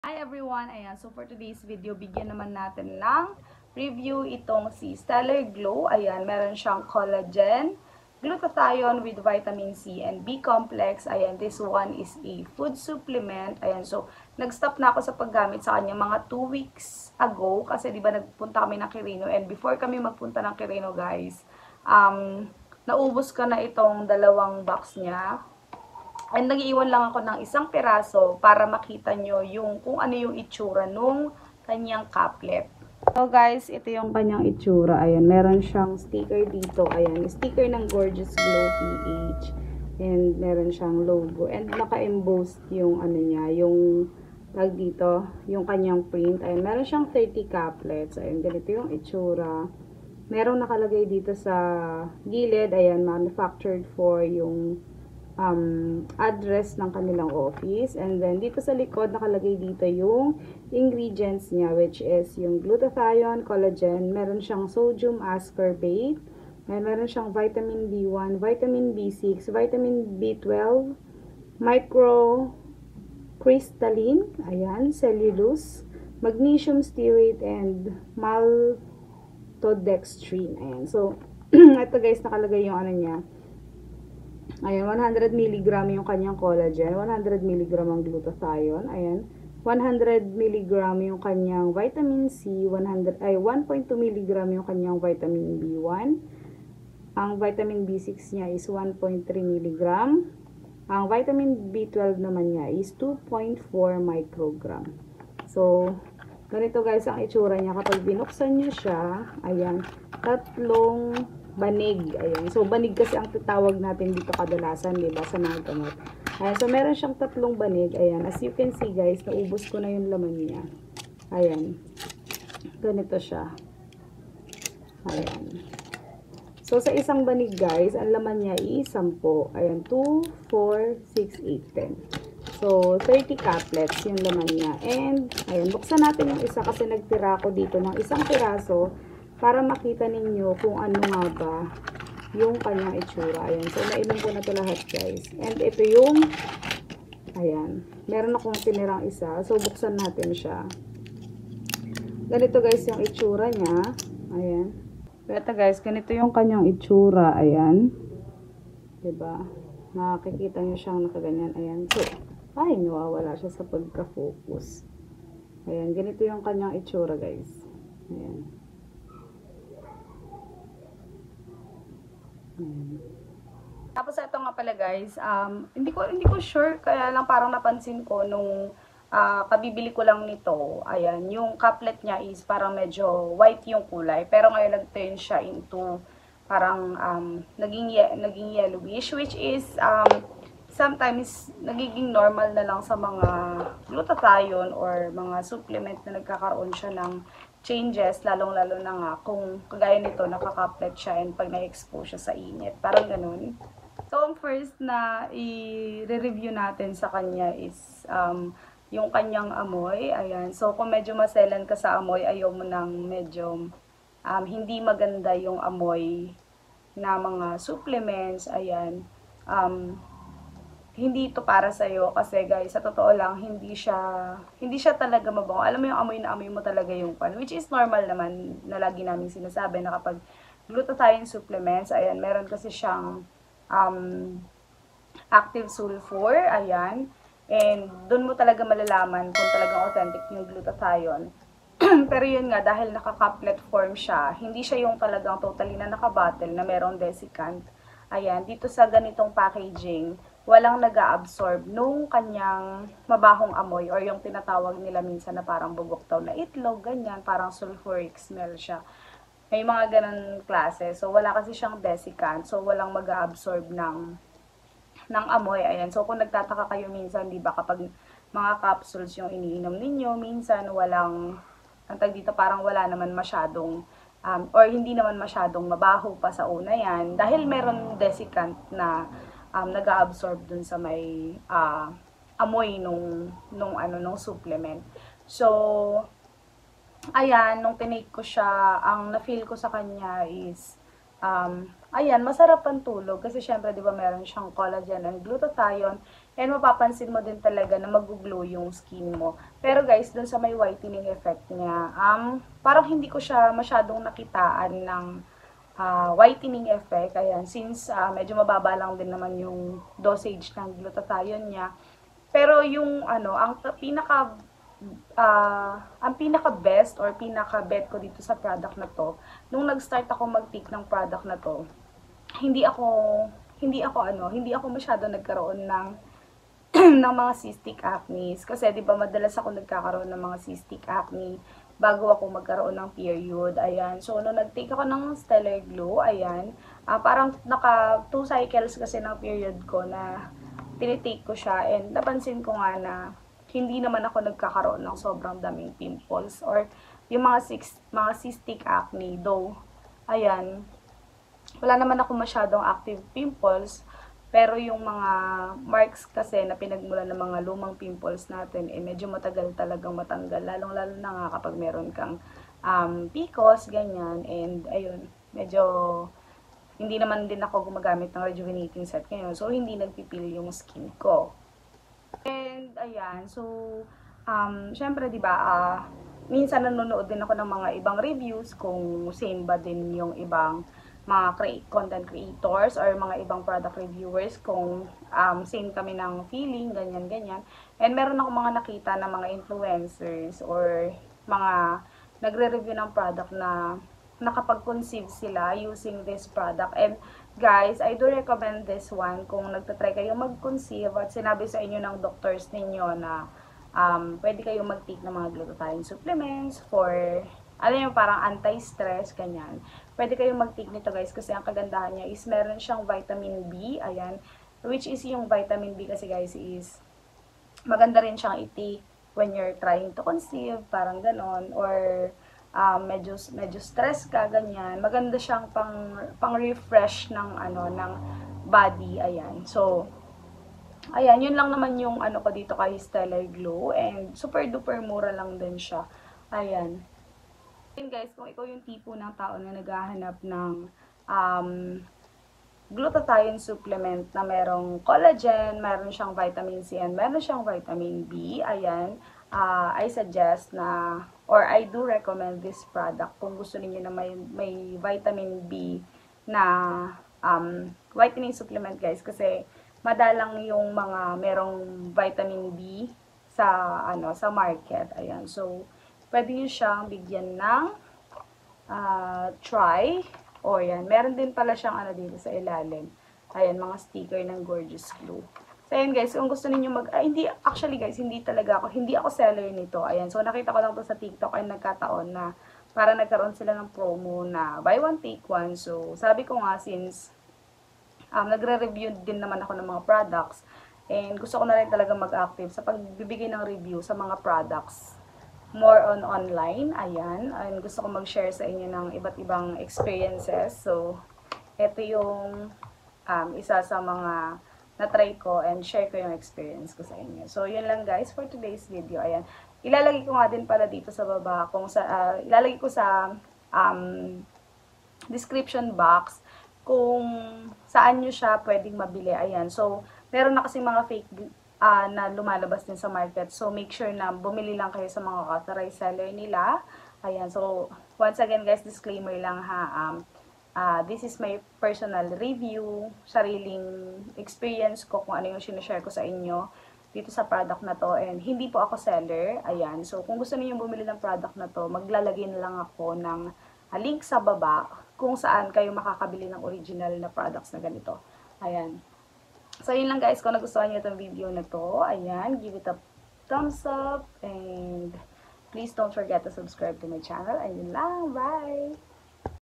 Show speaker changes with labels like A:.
A: Hi everyone! Ayan, so for today's video, bigyan naman natin ng review itong si Stellar Glow. Ayan, meron siyang collagen, glutathione with vitamin C and B complex. Ayan, this one is a food supplement. Ayan, so nag-stop na ako sa paggamit sa kanya mga 2 weeks ago kasi di ba nagpunta kami ng Quirino, and before kami magpunta ng Quirino guys, naubos ko na itong dalawang box niya. And nag-iwan lang ako ng isang piraso para makita nyo yung kung ano yung itsura nung kanyang caplet. So guys, ito yung kanyang itsura. Ayan, meron siyang sticker dito. Ayan, sticker ng Gorgeous Glow PH. And meron siyang logo. And naka-embossed yung ano niya, yung tag dito, yung kanyang print. Ayan, meron siyang 30 caplets. Ayan, ganito yung itsura. Merong nakalagay dito sa gilid. Ayan, manufactured for yung address ng kanilang office. And then, dito sa likod, nakalagay dito yung ingredients niya, which is yung glutathione, collagen, meron siyang sodium ascorbate, and meron siyang vitamin B1, vitamin B6, vitamin B12, microcrystalline, ayan, cellulose, magnesium stearate, and maltodextrin. Ayan, so, ito guys, nakalagay yung ano niya. Ayan, 100 mg yung kanyang collagen, 100 mg ang glutathione, ayan, 100 mg yung kanyang vitamin C, 1.2 mg yung kanyang vitamin B1, ang vitamin B6 niya is 1.3 mg, ang vitamin B12 naman niya is 2.4 microgram. So, ganito guys ang itsura niya kapag binuksan niyo siya. Ayan, tatlong banig. Ayan. So, banig kasi ang tatawag natin dito kadalasan, diba, sa mga gamot. Ayan. So, meron siyang tatlong banig. Ayan. As you can see, guys, naubos ko na yung laman niya. Ayan. Ganito siya. Ayan. So, sa isang banig, guys, ang laman niya is 10. Ayan. 2, 4, 6, 8, 10. So, 30 caplets yung laman niya. And, ayan. Buksan natin yung isa kasi nagtira ko dito ng isang piraso para makita ninyo kung ano nga ba yung kanyang itsura. Ayan. So, nainom ko na ito lahat, guys. And ito yung, ayan, meron akong tinirang isa. So, buksan natin siya. Ganito, guys, yung itsura niya. Ayan. So, ito, guys, ganito yung kanyang itsura. Ayan. Diba? Nakikita nyo siyang nakaganyan. Ayan. So, ay, nawawala siya sa pagka-focus. Ayan. Ganito yung kanyang itsura, guys. Ayan. Tapos ito nga pala guys, hindi ko sure, kaya lang parang napansin ko nung kabibili ko lang nito. Ayan, yung caplet niya is parang medyo white yung kulay, pero ngayon nag-turn siya into parang naging yellowish, which is sometimes nagiging normal na lang sa mga glutathione or mga supplement na nagkakaroon siya ng changes, lalong-lalo na nga kung kagaya nito, nakakaplet siya and pag na-expose siya sa init. Parang ganun. So, ang first na i-review natin sa kanya is yung kanyang amoy. Ayan. So, kung medyo maselan ka sa amoy, ayaw mo nang medyo hindi maganda yung amoy na mga supplements. Ayan. Hindi ito para sa iyo kasi guys, sa totoo lang, hindi siya talaga mabango. Alam mo yung amoy na amoy mo talaga yung pan, which is normal naman na lagi namin sinasabi na kapag glutathione supplements, ayan, meron kasi siyang active sulfur, ayan, and doon mo talaga malalaman kung talagang authentic yung glutathione. Pero yun nga, dahil naka-caplet form siya, hindi siya yung talagang totally na naka-bottle na merong desiccant. Ayan, dito sa ganitong packaging, walang nag-a-absorb nung kanyang mabahong amoy or yung tinatawag nila minsan na parang bubuktaw na itlog, ganyan, parang sulfuric smell siya. May mga ganun klase. So, wala kasi siyang desiccant. So, walang mag-a-absorb ng amoy. Ayan. So, kung nagtataka kayo minsan, di ba, kapag mga capsules yung iniinom ninyo, minsan walang, ang tag dito, parang wala naman masyadong or hindi naman masyadong mabaho pa sa una yan. Dahil meron desiccant na nag-a-absorb dun sa may amoy nung supplement. So, ayan, nung tinake ko siya, ang na-feel ko sa kanya is, ayan, masarap ang tulog. Kasi syempre, di ba, meron siyang collagen and glutathione. And mapapansin mo din talaga na mag-glow yung skin mo. Pero guys, dun sa may whitening effect niya, parang hindi ko siya masyadong nakitaan ng whitening effect. Ayan, since medyo mababa lang din naman yung dosage ng glutathione niya. Pero yung ang pinaka best or pinaka bet ko dito sa product na to, nung nag-start ako mag-take ng product na to, hindi ako masyado nagkaroon ng ng mga cystic acne. Kasi 'di ba madalas ako nagkakaroon ng mga cystic acne bago ako magkaroon ng period. Ayan. So nung nag-take ako ng Stellar Glow, ayan, parang naka 2 cycles kasi ng period ko na tinitake ko siya, and napansin ko nga na hindi naman ako nagkakaroon ng sobrang daming pimples or yung mga cystic acne, though ayan, wala naman ako masyadong active pimples. Pero yung mga marks kasi na pinagmulan ng mga lumang pimples natin, medyo matagal talagang matanggal. Lalong-lalo na nga kapag meron kang PCOS, ganyan. And ayun, medyo hindi naman din ako gumagamit ng rejuvenating set ngayon. So, hindi nagpipil yung skin ko. And ayan, so, syempre, di ba, minsan nanonood din ako ng mga ibang reviews kung same ba din yung ibang mga content creators or mga ibang product reviewers, kung same kami ng feeling, ganyan-ganyan. And meron ako mga nakita na mga influencers or mga nagre-review ng product na nakapag-conceive sila using this product. And guys, I do recommend this one kung nagtatry kayo mag-conceive at sinabi sa inyo ng doctors ninyo na pwede kayong mag-take ng mga glutathione supplements for yung parang anti-stress, ganyan. Pwede kayong mag-take nito guys kasi ang kagandahan niya is meron siyang vitamin B, ayan. Which is yung vitamin B kasi guys is maganda rin siyang i-take when you're trying to conceive, parang ganon. Or medyo stress ka, ganyan. Maganda siyang pang-refresh ng ng body, ayan. So, ayan, yun lang naman yung ko dito kay Stellar Glow, and super duper mura lang din siya. Ayan. And guys, kung ikaw yung tipo ng tao na naghahanap ng glutathione supplement na merong collagen, meron siyang vitamin C, and meron siyang vitamin B, ayan, I suggest na, or I do recommend this product kung gusto niyo na may vitamin B na whitening supplement guys, kasi madalang yung mga merong vitamin B sa sa market. Ayan, so pwede nyo siyang bigyan ng try. O yan, meron din pala siyang dito sa ilalim. Ayan, mga sticker ng Gorgeous Glow. So ayan guys, kung gusto niyo actually guys, hindi ako seller nito. Ayan, so nakita ko lang to sa TikTok, ay nagkataon na para nagkaroon sila ng promo na buy one take one. So sabi ko nga, since nagre-review din naman ako ng mga products, and gusto ko na rin talaga mag-active sa pagbibigay ng review sa mga products more on online, ayan, and gusto ko mag-share sa inyo ng iba't ibang experiences. So, ito yung isa sa mga na-try ko, and share ko yung experience ko sa inyo. So, yun lang guys for today's video. Ayan, ilalagay ko nga din pala dito sa baba, ilalagay ko sa description box kung saan nyo siya pwedeng mabili. Ayan, so, meron na kasi mga fake na lumalabas din sa market. So, make sure na bumili lang kayo sa mga authorized seller nila. Ayan. So, once again guys, disclaimer lang ha. This is my personal review, sariling experience ko kung ano yung sinashare ko sa inyo dito sa product na to. And hindi po ako seller. Ayan. So, kung gusto niyo bumili ng product na to, maglalagay na lang ako ng link sa baba kung saan kayo makakabili ng original na products na ganito. Ayan. So, yun lang guys. Kung nagustuhan nyo itong video na to, ayan, give it a thumbs up. And please don't forget to subscribe to my channel. Ayun lang. Bye!